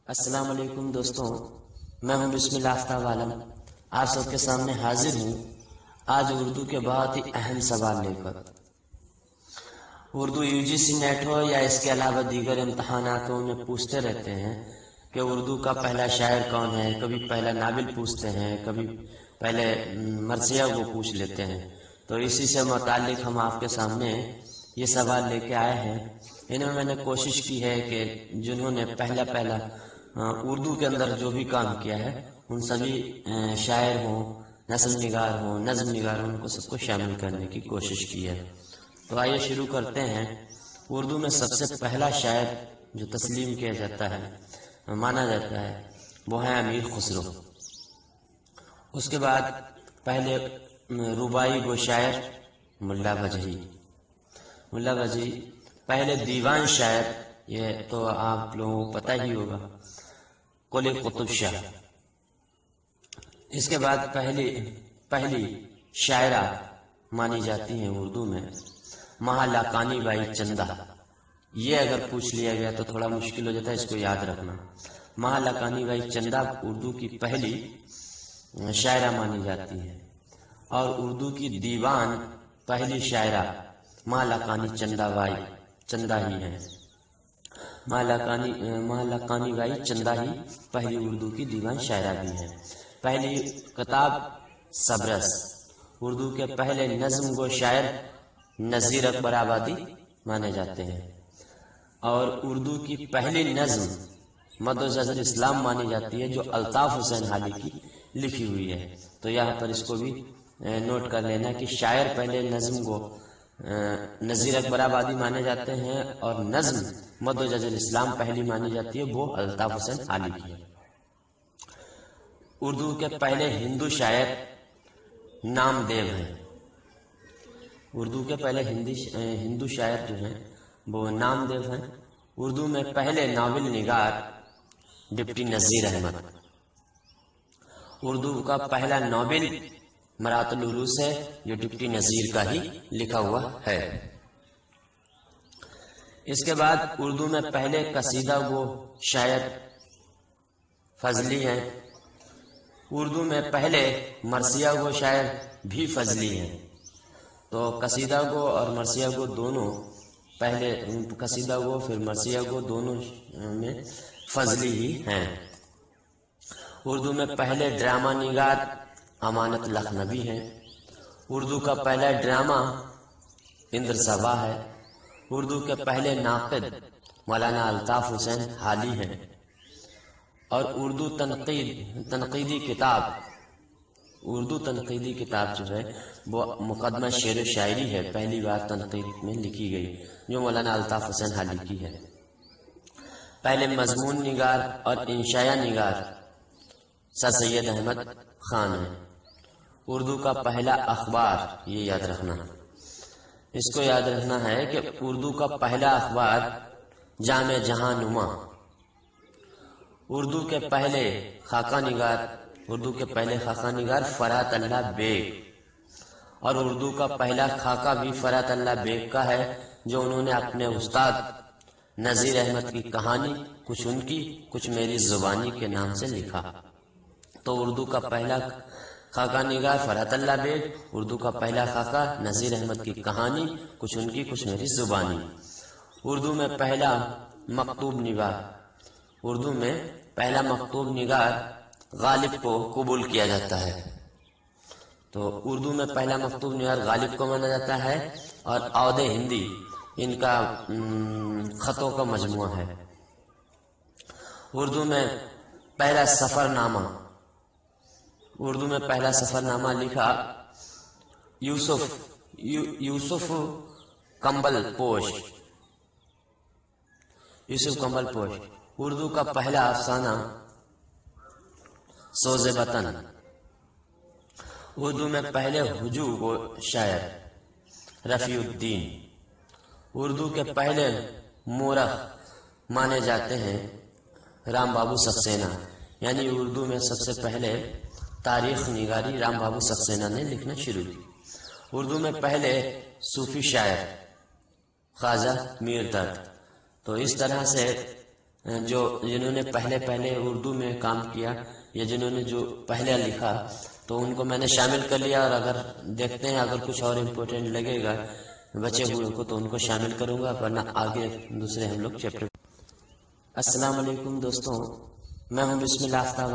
السلام علیکم دوستوں، میں ہوں بسم اللہ آفتاب عالم، آپ سب کے سامنے حاضر ہوں آج اردو کے بہت ہی اہم سوال لے کر۔ اردو UGC نیٹ ہو یا اس کے علاوہ دیگر امتحاناتوں میں پوچھتے رہتے ہیں کہ اردو کا پہلا شاعر کون ہے، کبھی پہلا ناول پوچھتے ہیں، کبھی پہلے مرثیہ کو پوچھ لیتے ہیں۔ تو اسی سے متعلق ہم آپ کے سامنے یہ سوال لے کے آئے ہیں۔ ان میں نے کوشش کی ہے کہ جنہوں نے پہلا اردو کے اندر جو بھی کام کیا ہے ان سبھی شاعر ہوں، نثر نگار ہوں، نظم نگار ہوں، ان کو سب کو شامل کرنے کی کوشش کی ہے۔ تو آئیے شروع کرتے ہیں۔ اردو میں سب سے پہلا شاعر جو تسلیم کیا جاتا ہے، مانا جاتا ہے، وہ ہے امیر خسرو۔ اس کے بعد پہلے رباعی گو شاعر ملا وجہی۔ ملا وجہی پہلے دیوان شاعر، یہ تو آپ لوگوں کو پتہ ہی ہوگا، قلی قطب شاہ۔ اس کے بعد پہلی شاعرہ مانی جاتی ہیں اردو میں مہا لاکانی بائی چندہ۔ یہ اگر پوچھ لیا گیا تو تھوڑا مشکل ہو جاتا ہے، اس کو یاد رکھنا۔ مہا لاکانی بائی چندہ اردو کی پہلی شاعرہ مانی جاتی ہے، اور اردو کی دیوان پہلی شاعرہ مہا لاکانی چندہ ہی ہے۔ مہا لاکانی بائی چندہ ہی پہلی اردو کی دیوان شاعرہ بھی ہے۔ پہلی کتاب سبرس۔ اردو کے پہلے نظم گو شاعر نذیر اکبر آبادی مانے جاتے ہیں، اور اردو کی پہلی نظم مد و زجر اسلام مانی جاتی ہے، جو الطاف حسین حالی کی لکھی ہوئی ہے۔ تو یہاں پر اس کو بھی نوٹ کر لینا کہ شاعر پہلے نظم کو نذیر اکبر آبادی مانے جاتے ہیں، اور نظم مد و زجر اسلام پہلی مانی جاتی ہے، وہ الطاف حسین حالی کی ہے۔ اردو کے پہلے ہندو شاعر نام دیو ہیں۔ اردو کے پہلے ہندو شاعر جو ہیں وہ نام دیو ہیں۔ اردو میں پہلے ناول نگار ڈپٹی نذیر احمد۔ اردو کا پہلا ناول مرات العروس ہے، جو ڈپٹی نذیر کا ہی لکھا ہوا ہے۔ اس کے بعد اردو میں پہلے قصیدہ گو شاعر فضلی ہیں۔ اردو میں پہلے مرثیہ گو شاعر بھی فضلی ہیں۔ تو قصیدہ گو اور مرثیہ گو دونوں، پہلے قصیدہ گو پھر مرثیہ گو، دونوں میں فضلی ہی ہیں۔ اردو میں پہلے ڈرامہ نگار امانت لکھنوی ہیں۔ اردو کا پہلا ڈرامہ اندر صبا ہے۔ اردو کے پہلے ناقد مولانا الطاف حسین حالی ہیں، اور اردو تنقیدی کتاب جو ہے وہ مقدمہ شعر و شاعری ہے، پہلی بار تنقید میں لکھی گئی، جو مولانا الطاف حسین حالی کی ہے۔ پہلے مضمون نگار اور انشائیہ نگار سر سید احمد خان ہیں۔ اردو کا پہلا اخبار، یہ یاد رکھنا، اس کو یاد رکھنا ہے کہ اردو کا پہلا اخبار جامع جہاں نما۔ اردو کے پہلے خاکہ نگار فرات اللہ بیگ، اور اردو کا پہلا خاکہ بھی فرات اللہ بیگ کا ہے، جو انہوں نے اپنے استاد نذیر احمد کی کہانی، کچھ ان کی کچھ میری زبانی کے نام سے لکھا۔ تو اردو کا پہلا خاکہ نگار فرات اللہ بیگ، اردو کا پہلا خاکہ نذیر احمد کی کہانی، کچھ ان کی کچھ میری زبانی۔ اردو میں پہلا مکتوب نگار غالب کو قبول کیا جاتا ہے۔ تو اردو میں پہلا مکتوب نگار غالب کو مانا جاتا ہے، اور عود ہندی ان کا خطوں کا مجموعہ ہے۔ اردو میں پہلا سفرنامہ لکھا یوسف کمبل پوش۔ اردو کا پہلا افسانہ سوز وطن۔ اردو میں پہلے ہجو گو شاعر رفیع الدین۔ اردو کے پہلے مورخ مانے جاتے ہیں رام بابو سکسینہ، یعنی اردو میں سب سے پہلے تاریخ نگاری رام بابو سکسینہ نے لکھنا شروع کی۔ اردو میں پہلے صوفی شاعر خواجہ میر درد۔ تو اس طرح سے جو جنہوں نے پہلے اردو میں کام کیا یا جنہوں نے جو پہلے لکھا تو ان کو میں نے شامل کر لیا، اور اگر دیکھتے ہیں اگر کچھ اور امپورٹنٹ لگے گا بچے ہوئے کو تو ان کو شامل کروں گا، ورنہ آگے دوسرے ہم لوگ چیپٹر۔ السلام علیکم دوستوں، میں ہوں بسم اللہ آفتاب